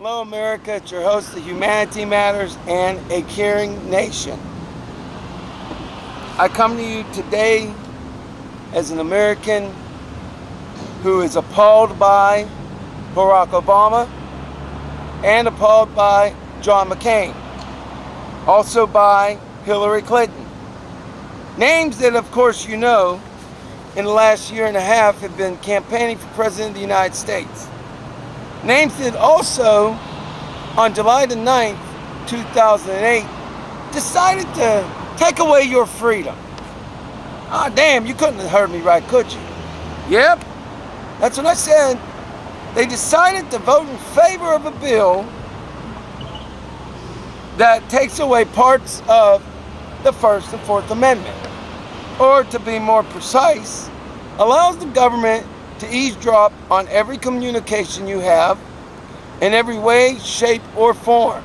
Hello, America. It's your host of Humanity Matters and a Caring Nation. I come to you today as an American who is appalled by Barack Obama and appalled by John McCain, also by Hillary Clinton. Names that, of course, you know, in the last year and a half have been campaigning for President of the United States. Names that also, on July the 9th, 2008, decided to take away your freedom. Ah, damn, you couldn't have heard me right, could you? Yep, that's what I said. They decided to vote in favor of a bill that takes away parts of the First and Fourth Amendment. Or, to be more precise, allows the government to eavesdrop on every communication you have in every way, shape, or form.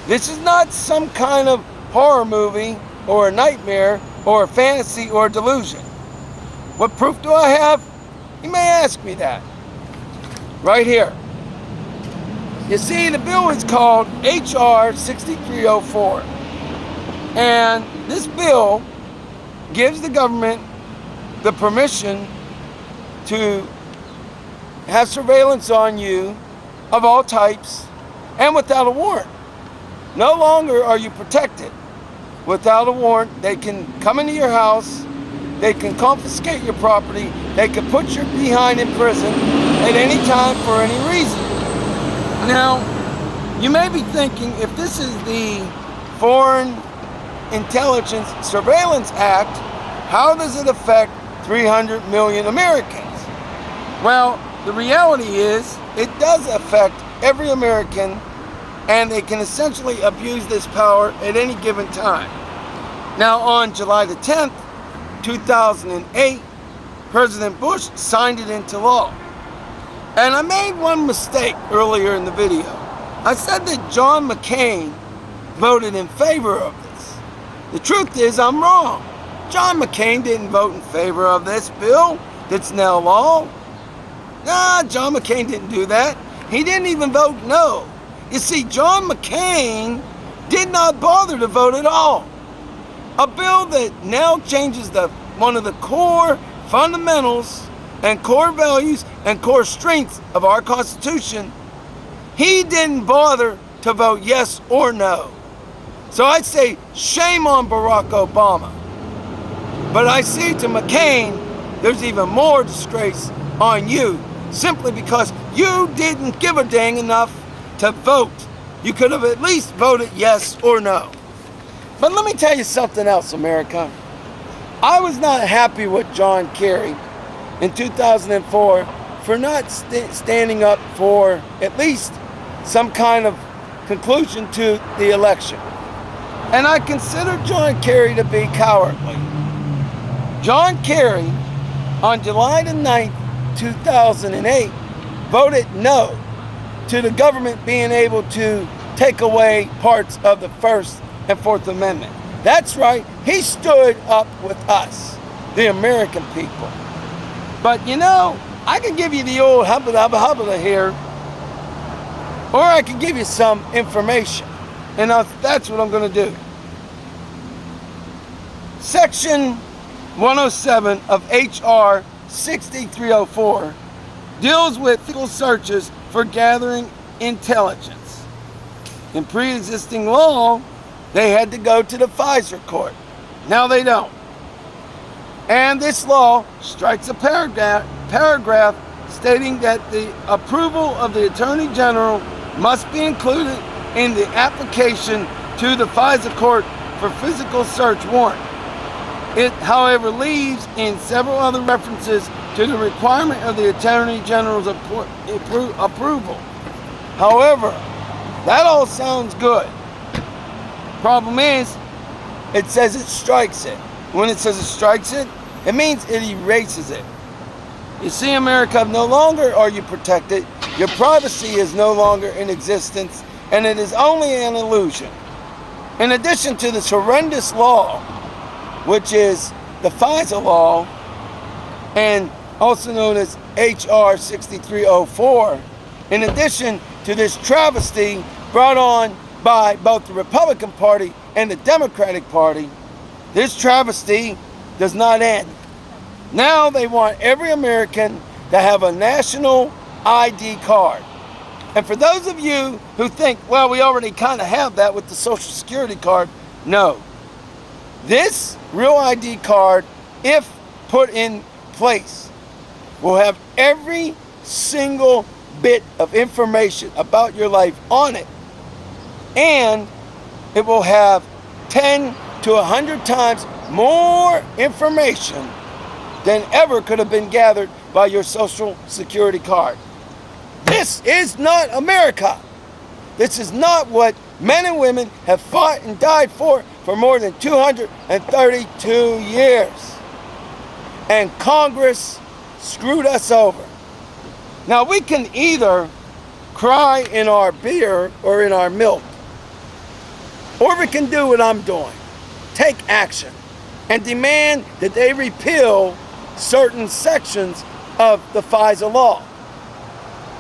This is not some kind of horror movie or a nightmare or a fantasy or a delusion. What proof do I have? You may ask me that. Right here. You see, the bill is called H.R. 6304. And this bill gives the government the permission to have surveillance on you of all types and without a warrant. No longer are you protected. Without a warrant, they can come into your house, they can confiscate your property, they can put you behind in prison at any time for any reason. Now, you may be thinking, if this is the Foreign Intelligence Surveillance Act, how does it affect 300 million Americans? Well, the reality is, it does affect every American, and they can essentially abuse this power at any given time. Now, on July the 10th, 2008, President Bush signed it into law. And I made one mistake earlier in the video. I said that John McCain voted in favor of this. The truth is, I'm wrong. John McCain didn't vote in favor of this bill that's now law. Nah, John McCain didn't do that. He didn't even vote no. You see, John McCain did not bother to vote at all. A bill that now changes one of the core fundamentals and core values and core strengths of our Constitution, he didn't bother to vote yes or no. So I'd say shame on Barack Obama. But I say to McCain, there's even more disgrace on you, simply because you didn't give a dang enough to vote. You could have at least voted yes or no. But let me tell you something else, America. I was not happy with John Kerry in 2004 for not standing up for at least some kind of conclusion to the election. And I consider John Kerry to be cowardly. John Kerry, on July the 9th, 2008, voted no to the government being able to take away parts of the First and Fourth Amendment. That's right, he stood up with us, the American people. But you know, I could give you the old hubba here, or I could give you some information, and that's what I'm going to do. Section 107 of H.R. 6304 deals with legal searches for gathering intelligence. In pre-existing law, they had to go to the FISA court. Now they don't. And this law strikes a paragraph stating that the approval of the Attorney General must be included in the application to the FISA court for physical search warrant. It, however, leaves in several other references to the requirement of the Attorney General's approval. However, that all sounds good. Problem is, it says it strikes it. When it says it strikes it, it means it erases it. You see, America, no longer are you protected. Your privacy is no longer in existence, and it is only an illusion. In addition to this horrendous law, which is the FISA law, and also known as H.R. 6304, in addition, to this travesty brought on by both the Republican Party and the Democratic Party, this travesty does not end. Now they want every American to have a national ID card. And for those of you who think, well, we already kind of have that with the Social Security card, no. This real ID card, if put in place, will have every single bit of information about your life on it. And it will have 10 to 100 times more information than ever could have been gathered by your Social Security card. This is not America. This is not what men and women have fought and died for more than 232 years. And Congress screwed us over. Now we can either cry in our beer or in our milk, or we can do what I'm doing. Take action and demand that they repeal certain sections of the FISA law.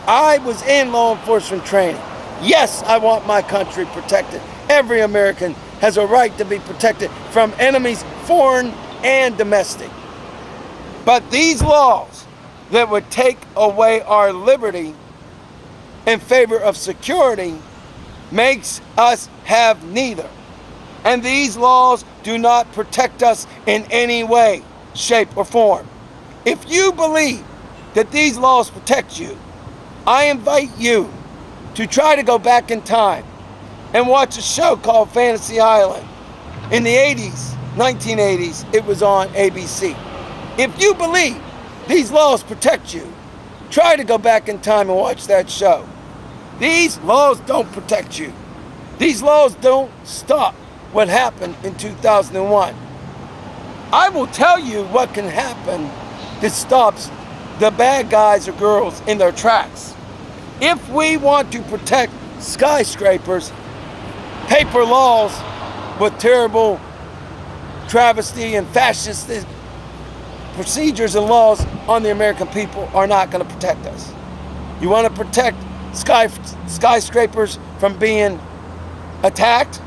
I was in law enforcement training. Yes, I want my country protected. Every American has a right to be protected from enemies, foreign and domestic. But these laws that would take away our liberty in favor of security makes us have neither. And these laws do not protect us in any way, shape, or form. If you believe that these laws protect you, I invite you to try to go back in time and watch a show called Fantasy Island. In the 80s, 1980s, it was on ABC. If you believe these laws protect you, try to go back in time and watch that show. These laws don't protect you. These laws don't stop what happened in 2001. I will tell you what can happen that stops the bad guys or girls in their tracks. If we want to protect skyscrapers, paper laws with terrible travesty and fascist procedures and laws on the American people are not going to protect us. You want to protect skyscrapers from being attacked?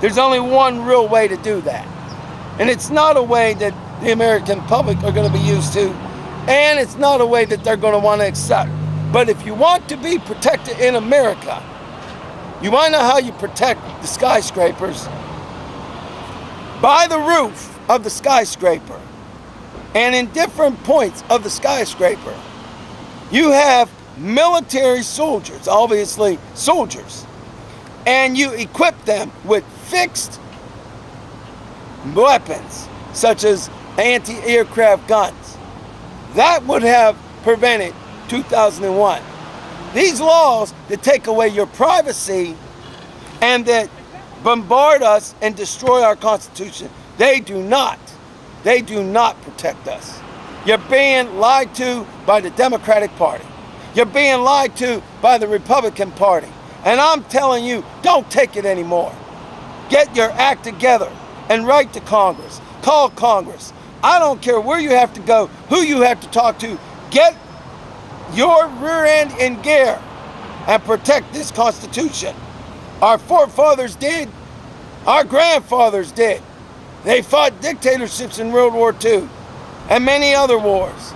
There's only one real way to do that. And it's not a way that the American public are going to be used to, and it's not a way that they're going to want to accept. But if you want to be protected in America, you want to know how you protect the skyscrapers? By the roof of the skyscraper, and in different points of the skyscraper, you have military soldiers, obviously soldiers, and you equip them with fixed weapons, such as anti-aircraft guns. That would have prevented 2001. These laws that take away your privacy and that bombard us and destroy our Constitution, they do not protect us. You're being lied to by the Democratic Party. You're being lied to by the Republican Party. And I'm telling you, don't take it anymore. Get your act together and write to Congress. Call Congress. I don't care where you have to go, who you have to talk to. Get your rear end in gear and protect this Constitution. Our forefathers did. Our grandfathers did. They fought dictatorships in World War II and many other wars.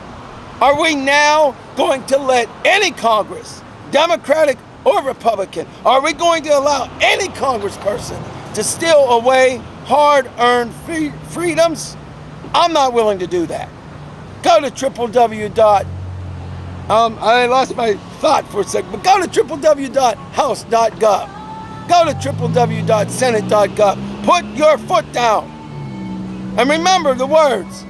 Are we now going to let any Congress, Democratic or Republican, are we going to allow any congressperson to steal away hard-earned freedoms? I'm not willing to do that. Go to I lost my thought for a second, but go to www.house.gov. Go to www.senate.gov. Put your foot down. And remember the words.